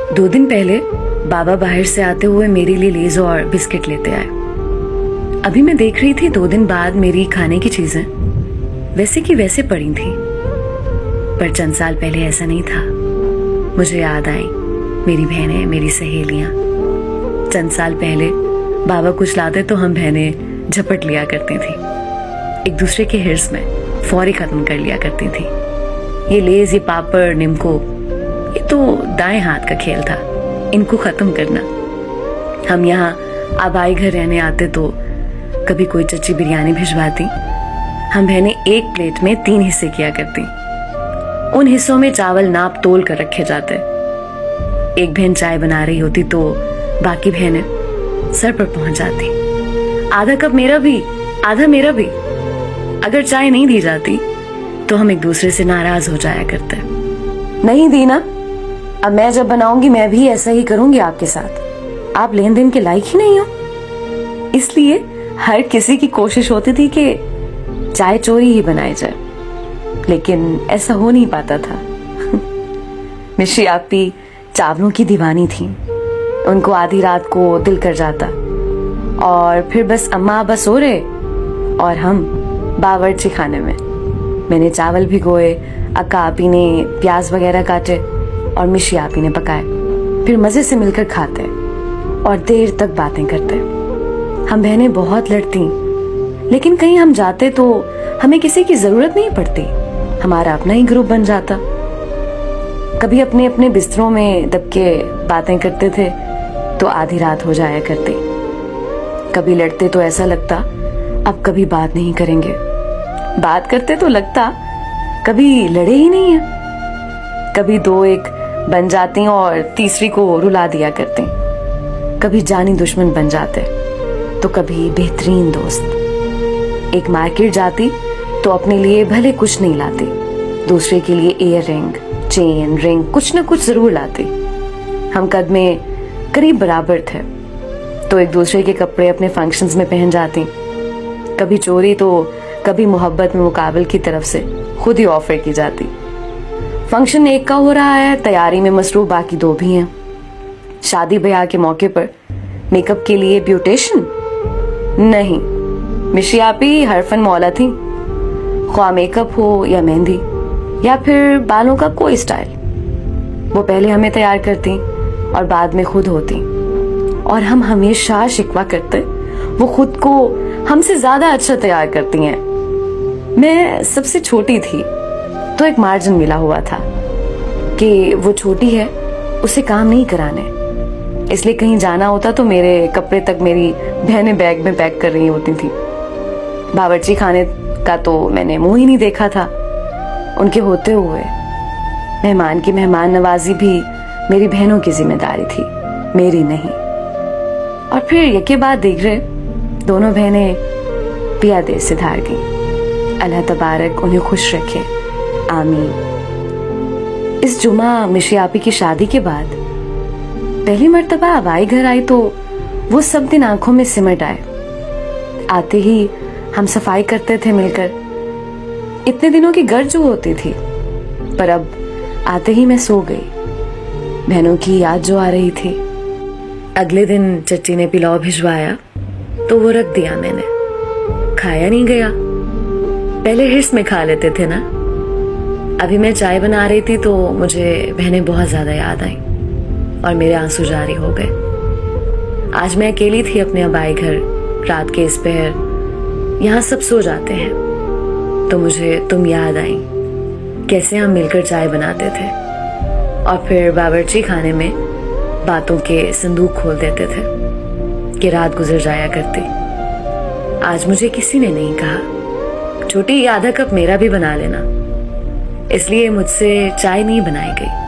2 दिन पहले बाबा बाहर से आते हुए मेरे लिए लेज और बिस्किट लेते आए। अभी मैं देख रही थी 2 दिन बाद मेरी खाने की चीजें वैसे की वैसे पड़ी थी, पर चंद साल पहले ऐसा नहीं था। मुझे याद आई मेरी बहनें, मेरी सहेलियां। चंद साल पहले बाबा कुछ लाते तो हम बहनें झपट लिया करती थी, एक दूसरे के हिर्स में फौरी खत्म कर लिया करती थी। ये लेज, ये पापड़, निम्को, ये तो दाएं हाथ का खेल था, इनको खत्म करना। हम यहाँ आबाई घर रहने आते तो कभी कोई चच्ची बिरयानी भिजवाती, हम बहनें एक प्लेट में 3 हिस्से किया करती। उन हिस्सों में चावल नाप तोल कर रखे जाते। एक बहन चाय बना रही होती तो बाकी बहनें सर पर पहुंच जाती। आधा कप मेरा भी, आधा मेरा भी। अगर चाय नहीं दी जाती तो हम एक दूसरे से नाराज हो जाया करते। नहीं दी ना, अब मैं जब बनाऊंगी मैं भी ऐसा ही करूंगी आपके साथ। आप लेन देन के लायक ही नहीं हो। इसलिए हर किसी की कोशिश होती थी कि चाय चोरी ही बनाई जाए, लेकिन ऐसा हो नहीं पाता था। मिशी आपी चावलों की दीवानी थी। उनको आधी रात को दिल कर जाता और फिर बस अम्मा बस सो रहे और हम बावर्ची खाने में। मैंने चावल भिगोए, अक्का आपी ने प्याज वगैरह काटे और मिशी आपी ने पकाए। फिर मजे से मिलकर खाते और देर तक बातें करते। हम बहनें बहुत लड़ती, लेकिन कहीं हम जाते तो हमें किसी की जरूरत नहीं पड़ती, हमारा अपना ही ग्रुप बन जाता। कभी अपने अपने बिस्तरों में दब के बातें करते थे तो आधी रात हो जाया करती। कभी लड़ते तो ऐसा लगता अब कभी बात नहीं करेंगे, बात करते तो लगता कभी लड़े ही नहीं है। कभी 2-1 बन जाती और तीसरी को रुला दिया करती। कभी जानी दुश्मन बन जाते तो कभी बेहतरीन दोस्त। एक मार्केट जाती तो अपने लिए भले कुछ नहीं लाती, दूसरे के लिए ईयर रिंग, चेन, रिंग कुछ न कुछ जरूर लाती। हम कद में करीब बराबर थे तो एक दूसरे के कपड़े अपने फंक्शंस में पहन जाती। कभी चोरी तो कभी मोहब्बत में मुकाबल की तरफ से खुद ही ऑफर की जाती। फंक्शन एक का हो रहा है, तैयारी में मसरूफ बाकी 2 भी हैं। शादी ब्याह के मौके पर मेकअप के लिए ब्यूटिशियन नहीं, मिशी आपी हरफन मौला थी। ख्वाह मेकअप हो या मेहंदी या फिर बालों का कोई स्टाइल, वो पहले हमें तैयार करती और बाद में खुद होती। और हम हमेशा शिकवा करते वो खुद को हमसे ज्यादा अच्छा तैयार करती हैं। मैं सबसे छोटी थी तो एक मार्जिन मिला हुआ था कि वो छोटी है, उसे काम नहीं कराने, इसलिए कहीं जाना होता तो मेरे कपड़े तक मेरी बहनें बैग में पैक कर रही होती थी। बावर्ची खाने का तो मैंने मुंह ही नहीं देखा था उनके होते हुए। मेहमान की मेहमान नवाजी भी मेरी बहनों की जिम्मेदारी थी, मेरी नहीं। और फिर यके बाद देख रहे दोनों बहनें पिया देश से धार गई। अल्लाह तबारक उन्हें खुश रखे, आमीन। इस जुमा मिशी आपी की शादी के बाद पहली मर्तबा आबाई घर आई तो वो सब दिन आंखों में सिमट आए। आते ही हम सफाई करते थे मिलकर। इतने दिनों की गर्ज जो होती थी, पर अब आते ही मैं सो गई। बहनों की याद जो आ रही थी। अगले दिन चच्ची ने पिलाव भिजवाया तो वो रख दिया मैंने, खाया नहीं गया। पहले हिर्स में खा लेते थे ना। अभी मैं चाय बना रही थी तो मुझे बहनें बहुत ज्यादा याद आई और मेरे आंसू जारी हो गए। आज मैं अकेली थी अपने आबाई घर, रात के इस पहर। यहाँ सब सो जाते हैं तो मुझे तुम याद आई, कैसे हम मिलकर चाय बनाते थे और फिर बावर्ची खाने में बातों के संदूक खोल देते थे कि रात गुजर जाया करती। आज मुझे किसी ने नहीं कहा, छोटी आधा कप मेरा भी बना लेना, इसलिए मुझसे चाय नहीं बनाई गई।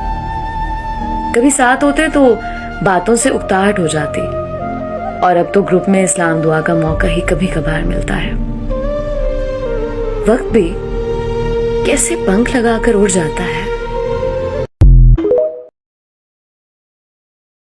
कभी साथ होते तो बातों से उकताहट हो जाती और अब तो ग्रुप में इस्लाम दुआ का मौका ही कभी कभार मिलता है। वक्त भी कैसे पंख लगाकर उड़ जाता है।